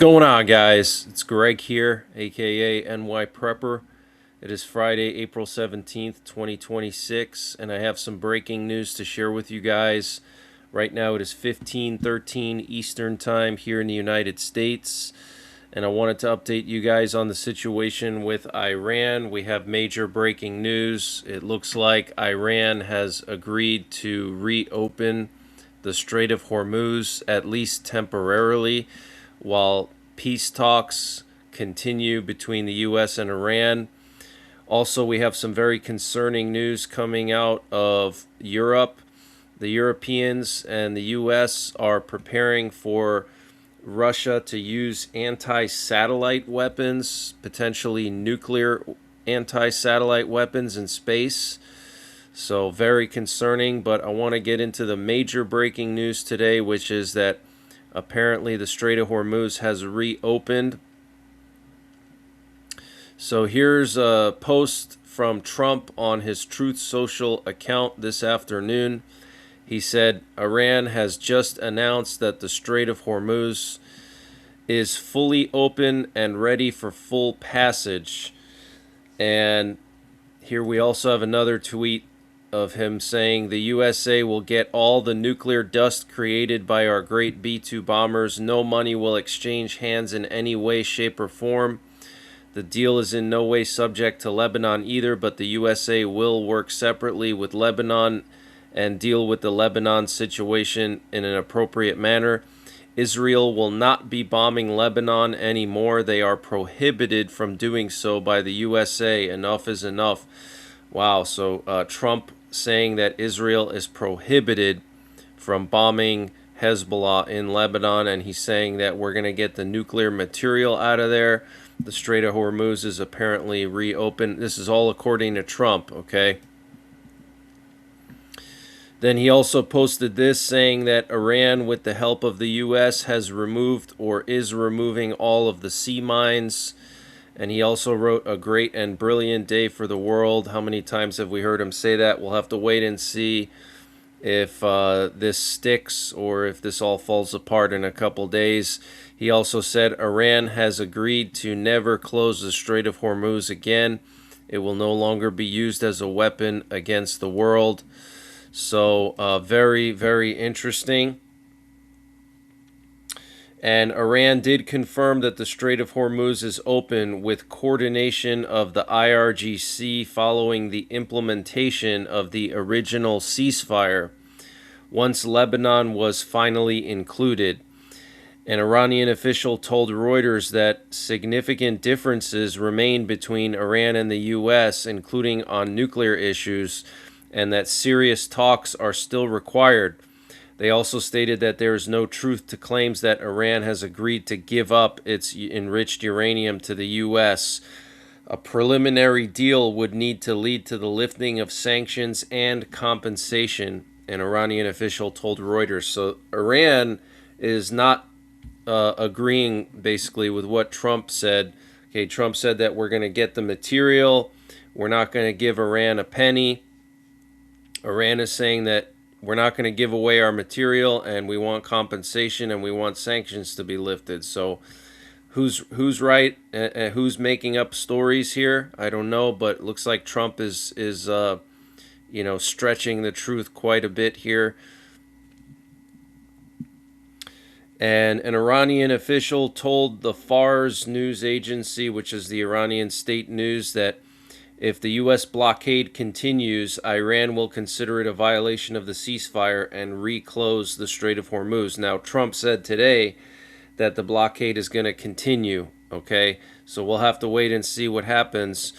Going on, guys? It's Greg here, aka NYPrepper. It is Friday, April 17th, 2026, and I have some breaking news to share with you guys. Right now it is 15:13 Eastern Time here in the United States, and I wanted to update you guys on the situation with Iran. We have major breaking news. It looks like Iran has agreed to reopen the Strait of Hormuz, at least temporarily, while peace talks continue between the U.S. and Iran. Also, we have some very concerning news coming out of Europe. The Europeans and the U.S. are preparing for Russia to use anti-satellite weapons, potentially nuclear anti-satellite weapons in space. So very concerning, but I want to get into the major breaking news today, which is that apparently the Strait of Hormuz has reopened. So here's a post from Trump on his Truth Social account this afternoon. He said, Iran has just announced that the Strait of Hormuz is fully open and ready for full passage. And here we also have another tweet of him saying the USA will get all the nuclear dust created by our great B-2 bombers. No money will exchange hands in any way, shape, or form. The deal is in no way subject to Lebanon either, but the USA will work separately with Lebanon and deal with the Lebanon situation in an appropriate manner. Israel will not be bombing Lebanon anymore. They are prohibited from doing so by the USA. Enough is enough. Wow, so Trump saying that Israel is prohibited from bombing Hezbollah in Lebanon, and he's saying that we're going to get the nuclear material out of there. The Strait of Hormuz is apparently reopened. This is all according to Trump, okay? Then he also posted this saying that Iran, with the help of the U.S., has removed or is removing all of the sea mines. And he also wrote, a great and brilliant day for the world. How many times have we heard him say that? We'll have to wait and see if this sticks or if this all falls apart in a couple days. He also said Iran has agreed to never close the Strait of Hormuz again. It will no longer be used as a weapon against the world. So very, very interesting. And Iran did confirm that the Strait of Hormuz is open with coordination of the IRGC following the implementation of the original ceasefire, once Lebanon was finally included. An Iranian official told Reuters that significant differences remain between Iran and the U.S., including on nuclear issues, and that serious talks are still required. They also stated that there is no truth to claims that Iran has agreed to give up its enriched uranium to the U.S. A preliminary deal would need to lead to the lifting of sanctions and compensation, an Iranian official told Reuters. So Iran is not agreeing basically with what Trump said. Okay, Trump said that we're going to get the material. We're not going to give Iran a penny. Iran is saying that we're not going to give away our material, and we want compensation, and we want sanctions to be lifted. So who's right? Who's making up stories here? I don't know, but it looks like Trump is stretching the truth quite a bit here. And an Iranian official told the Fars news agency, which is the Iranian state news, that if the U.S. blockade continues, Iran will consider it a violation of the ceasefire and reclose the Strait of Hormuz. Now, Trump said today that the blockade is going to continue, okay? So we'll have to wait and see what happens.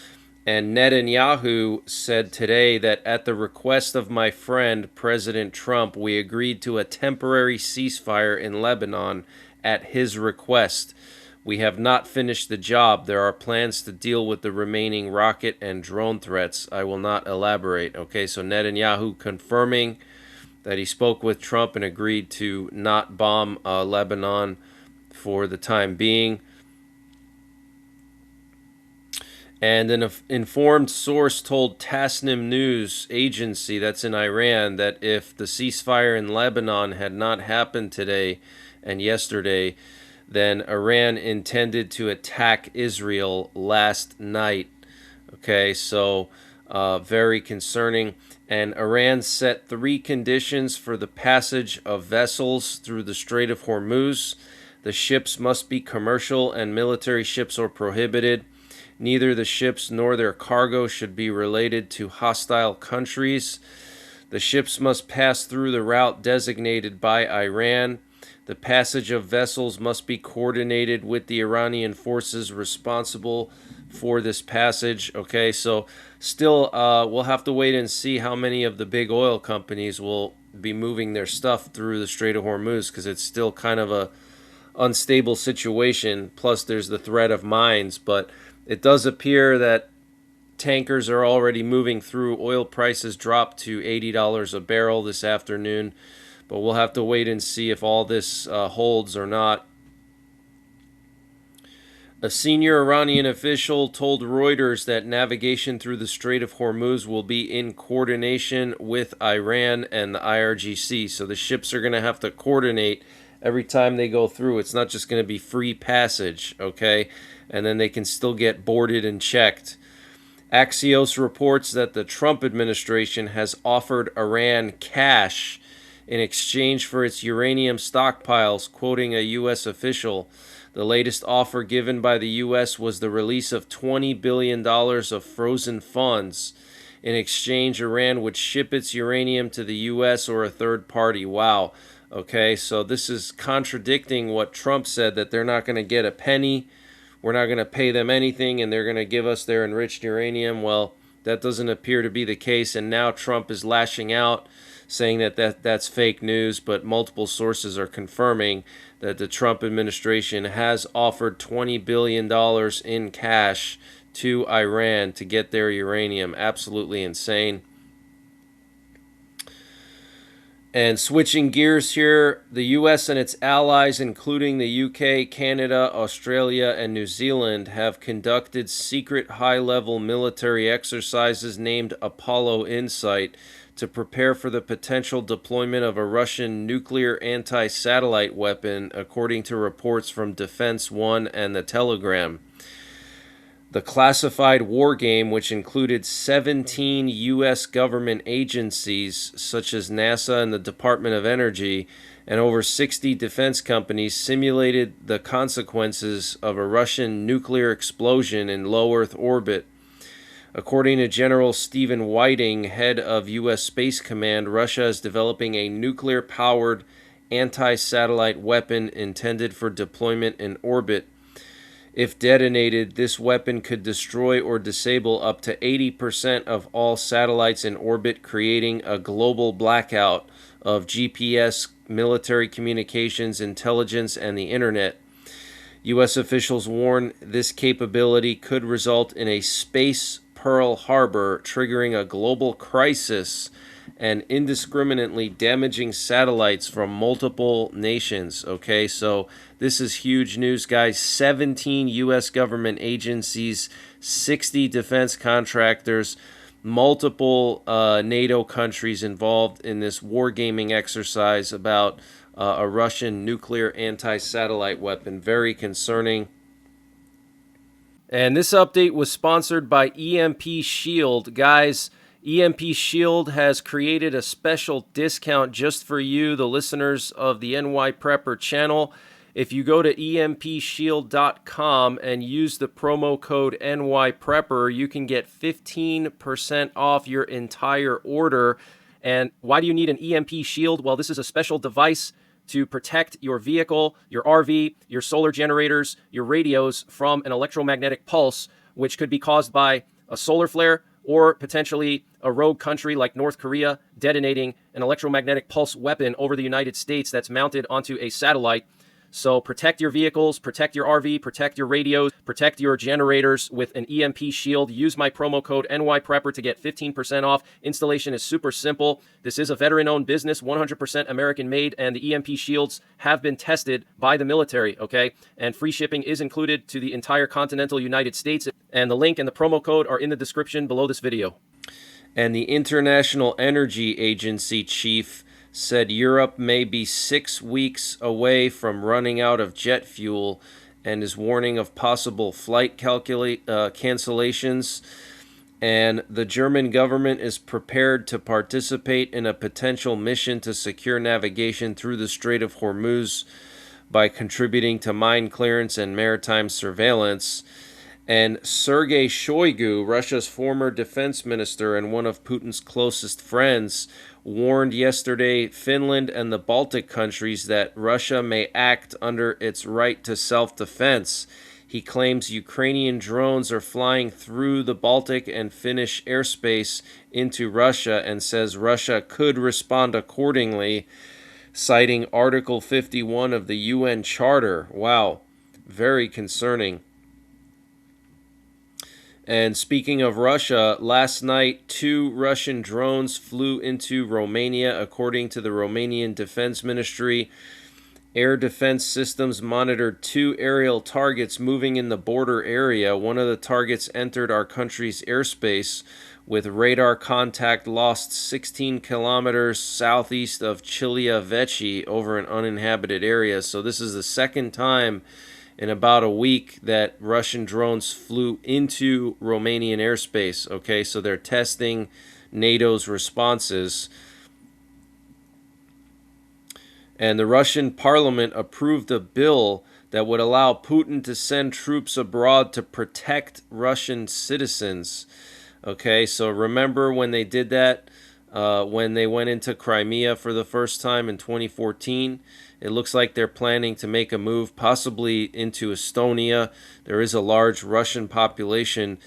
And Netanyahu said today that at the request of my friend, President Trump, we agreed to a temporary ceasefire in Lebanon at his request. We have not finished the job. There are plans to deal with the remaining rocket and drone threats. I will not elaborate. Okay, so Netanyahu confirming that he spoke with Trump and agreed to not bomb Lebanon for the time being. And an informed source told Tasnim News Agency, that's in Iran, that if the ceasefire in Lebanon had not happened today and yesterday, then Iran intended to attack Israel last night. Okay, so very concerning. And Iran set 3 conditions for the passage of vessels through the Strait of Hormuz. The ships must be commercial and military ships are prohibited. Neither the ships nor their cargo should be related to hostile countries. The ships must pass through the route designated by Iran. The passage of vessels must be coordinated with the Iranian forces responsible for this passage. Okay, so still we'll have to wait and see how many of the big oil companies will be moving their stuff through the Strait of Hormuz, because it's still kind of a unstable situation. Plus there's the threat of mines, but it does appear that tankers are already moving through. Oil prices dropped to $80 a barrel this afternoon, but we'll have to wait and see if all this holds or not. A senior Iranian official told Reuters that navigation through the Strait of Hormuz will be in coordination with Iran and the IRGC. So the ships are going to have to coordinate every time they go through. It's not just going to be free passage, okay? And then they can still get boarded and checked. Axios reports that the Trump administration has offered Iran cash in exchange for its uranium stockpiles, quoting a U.S. official. The latest offer given by the U.S. was the release of $20 billion of frozen funds. In exchange, Iran would ship its uranium to the U.S. or a third party. Wow. Okay, so this is contradicting what Trump said, that they're not going to get a penny. We're not going to pay them anything, and they're going to give us their enriched uranium. Well, that doesn't appear to be the case, and now Trump is lashing out, saying that that's fake news, but multiple sources are confirming that the Trump administration has offered $20 billion in cash to Iran to get their uranium. Absolutely insane. And switching gears here, the U.S. and its allies, including the UK, Canada, Australia, and New Zealand, have conducted secret high-level military exercises named Apollo Insight to prepare for the potential deployment of a Russian nuclear anti-satellite weapon, according to reports from Defense One and The Telegram. The classified war game, which included 17 U.S. government agencies such as NASA and the Department of Energy, and over 60 defense companies, simulated the consequences of a Russian nuclear explosion in low Earth orbit. According to General Stephen Whiting, head of U.S. Space Command, Russia is developing a nuclear-powered anti-satellite weapon intended for deployment in orbit. If detonated, this weapon could destroy or disable up to 80% of all satellites in orbit, creating a global blackout of GPS, military communications, intelligence, and the internet. U.S. officials warn this capability could result in a space Pearl Harbor, triggering a global crisis and indiscriminately damaging satellites from multiple nations. Okay, so this is huge news, guys. 17 U.S. government agencies, 60 defense contractors, multiple NATO countries involved in this wargaming exercise about a Russian nuclear anti-satellite weapon. Very concerning. And this update was sponsored by EMP Shield. Guys, EMP Shield has created a special discount just for you, the listeners of the NYPrepper channel. If you go to EMPshield.com and use the promo code NYPrepper, you can get 15% off your entire order. And why do you need an EMP Shield? Well, this is a special device to protect your vehicle, your RV, your solar generators, your radios from an electromagnetic pulse, which could be caused by a solar flare or potentially a rogue country like North Korea detonating an electromagnetic pulse weapon over the United States that's mounted onto a satellite. So protect your vehicles, protect your RV, protect your radios, protect your generators with an EMP Shield. Use my promo code NYPrepper to get 15% off. Installation is super simple. This is a veteran-owned business, 100% American-made, and the EMP Shields have been tested by the military, okay? And free shipping is included to the entire continental United States. And the link and the promo code are in the description below this video. And the International Energy Agency chief said Europe may be 6 weeks away from running out of jet fuel and is warning of possible flight cancellations. And the German government is prepared to participate in a potential mission to secure navigation through the Strait of Hormuz by contributing to mine clearance and maritime surveillance. And Sergei Shoigu, Russia's former defense minister and one of Putin's closest friends, warned yesterday Finland and the Baltic countries that Russia may act under its right to self-defense. He claims Ukrainian drones are flying through the Baltic and Finnish airspace into Russia and says Russia could respond accordingly, citing Article 51 of the UN Charter. Wow, very concerning. And speaking of Russia, last night 2 Russian drones flew into Romania, according to the Romanian Defense Ministry. Air defense systems monitored 2 aerial targets moving in the border area. One of the targets entered our country's airspace with radar contact lost 16 kilometers southeast of Chilia Vechi over an uninhabited area. So this is the second time in about a week that Russian drones flew into Romanian airspace. Okay, so they're testing NATO's responses. And the Russian parliament approved a bill that would allow Putin to send troops abroad to protect Russian citizens. Okay, so remember when they did that, when they went into Crimea for the first time in 2014? It looks like they're planning to make a move possibly into Estonia. There is a large Russian population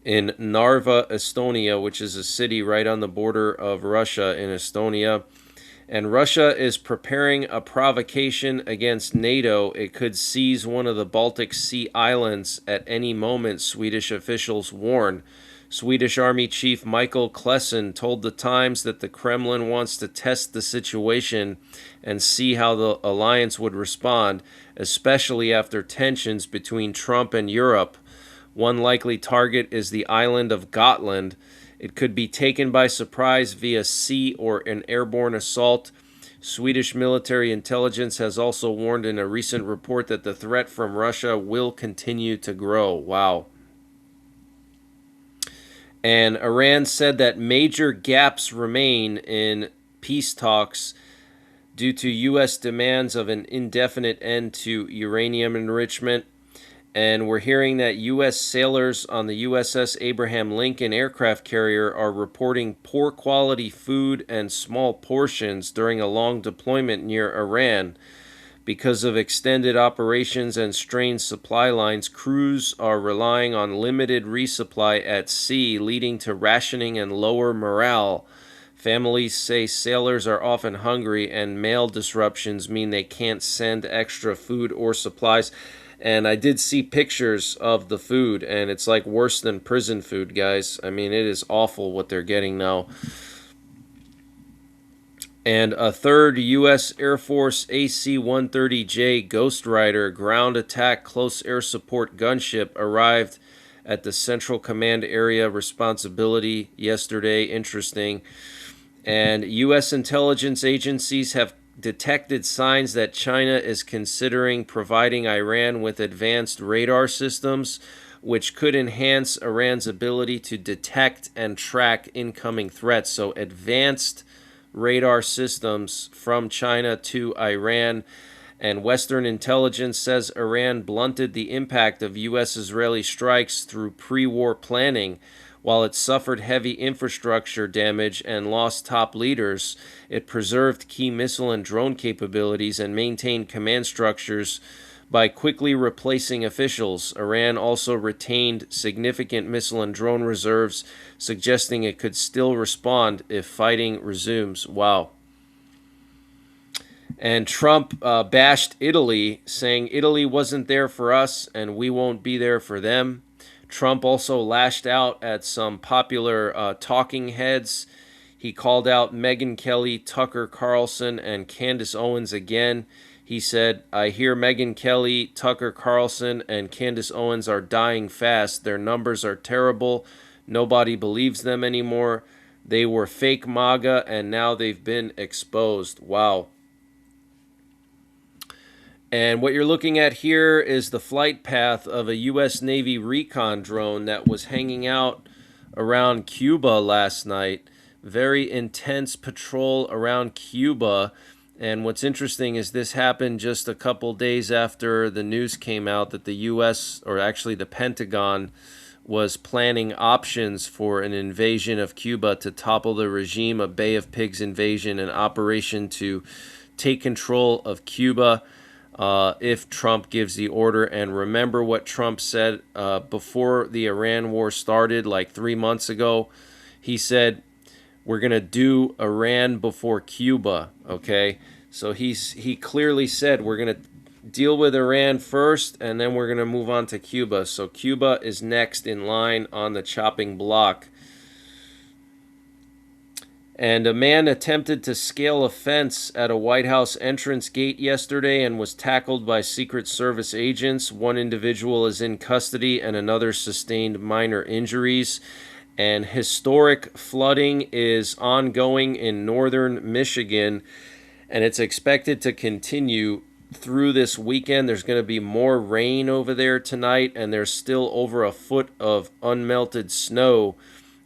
in Narva, Estonia, which is a city right on the border of Russia in Estonia. And Russia is preparing a provocation against NATO. It could seize one of the Baltic Sea islands at any moment, Swedish officials warn. Swedish Army Chief Michael Klesson told the Times that the Kremlin wants to test the situation and see how the alliance would respond, especially after tensions between Trump and Europe. One likely target is the island of Gotland. It could be taken by surprise via sea or an airborne assault. Swedish military intelligence has also warned in a recent report that the threat from Russia will continue to grow. Wow. And Iran said that major gaps remain in peace talks due to U.S. demands of an indefinite end to uranium enrichment. And we're hearing that U.S. sailors on the USS Abraham Lincoln aircraft carrier are reporting poor quality food and small portions during a long deployment near Iran. Because of extended operations and strained supply lines, crews are relying on limited resupply at sea, leading to rationing and lower morale. Families say sailors are often hungry, and mail disruptions mean they can't send extra food or supplies. And I did see pictures of the food, and it's like worse than prison food, guys. I mean, it is awful what they're getting now. And a third U.S. Air Force AC-130J Ghost Rider ground attack close air support gunship arrived at the Central Command Area Responsibility yesterday. Interesting. And U.S. intelligence agencies have detected signs that China is considering providing Iran with advanced radar systems, which could enhance Iran's ability to detect and track incoming threats. So advanced radar systems from China to Iran. And Western intelligence says Iran blunted the impact of U.S.-Israeli strikes through pre-war planning. While it suffered heavy infrastructure damage and lost top leaders, it preserved key missile and drone capabilities and maintained command structures by quickly replacing officials. Iran also retained significant missile and drone reserves, suggesting it could still respond if fighting resumes. Wow. And Trump bashed Italy, saying Italy wasn't there for us and we won't be there for them. Trump also lashed out at some popular talking heads. He called out Megyn Kelly, Tucker Carlson, and Candace Owens again. He said, I hear Megyn Kelly, Tucker Carlson, and Candace Owens are dying fast. Their numbers are terrible. Nobody believes them anymore. They were fake MAGA, and now they've been exposed. Wow. And what you're looking at here is the flight path of a U.S. Navy recon drone that was hanging out around Cuba last night. Very intense patrol around Cuba. And what's interesting is this happened just a couple days after the news came out that the U.S., or actually the Pentagon, was planning options for an invasion of Cuba to topple the regime, a Bay of Pigs invasion, an operation to take control of Cuba if Trump gives the order. And remember what Trump said before the Iran war started, like 3 months ago. He said, we're going to do Iran before Cuba, okay? So he clearly said we're going to deal with Iran first, and then we're going to move on to Cuba. So Cuba is next in line on the chopping block. And a man attempted to scale a fence at a White House entrance gate yesterday and was tackled by Secret Service agents. One individual is in custody and another sustained minor injuries. And historic flooding is ongoing in northern Michigan, and it's expected to continue through this weekend. There's going to be more rain over there tonight, and there's still over a foot of unmelted snow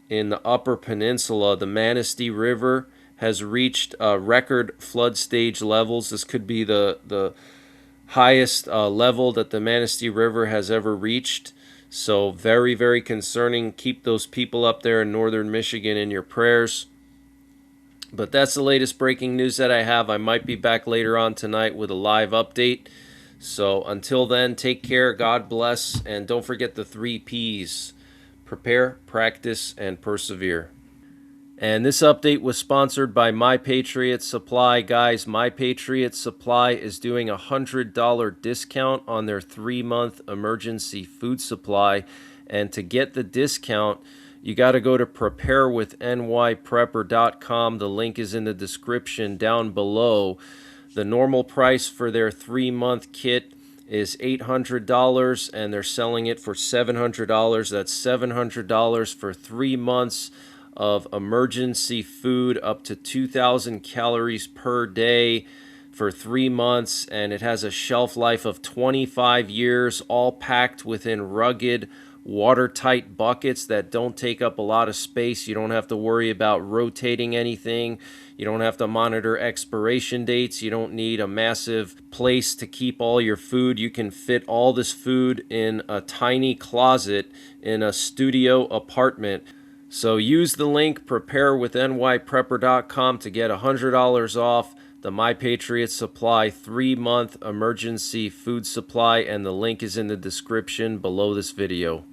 in the upper peninsula. The Manistee River has reached record flood stage levels. This could be the highest level that the Manistee River has ever reached. So very, very concerning. Keep those people up there in northern Michigan in your prayers. But that's the latest breaking news that I have. I might be back later on tonight with a live update. So until then, take care, God bless, and don't forget the 3 Ps. Prepare, practice, and persevere. And this update was sponsored by MyPatriot Supply. Guys, MyPatriot Supply is doing a $100 discount on their 3-month emergency food supply. And to get the discount, you got to go to preparewithnYPrepper.com. The link is in the description down below. The normal price for their 3-month kit is $800, and they're selling it for $700. That's $700 for 3 months of emergency food, up to 2,000 calories per day for 3 months, and it has a shelf life of 25 years, all packed within rugged, watertight buckets that don't take up a lot of space. You don't have to worry about rotating anything. You don't have to monitor expiration dates. You don't need a massive place to keep all your food. You can fit all this food in a tiny closet in a studio apartment. So use the link preparewithnYPrepper.com to get $100 off the MyPatriot Supply 3-month emergency food supply, and the link is in the description below this video.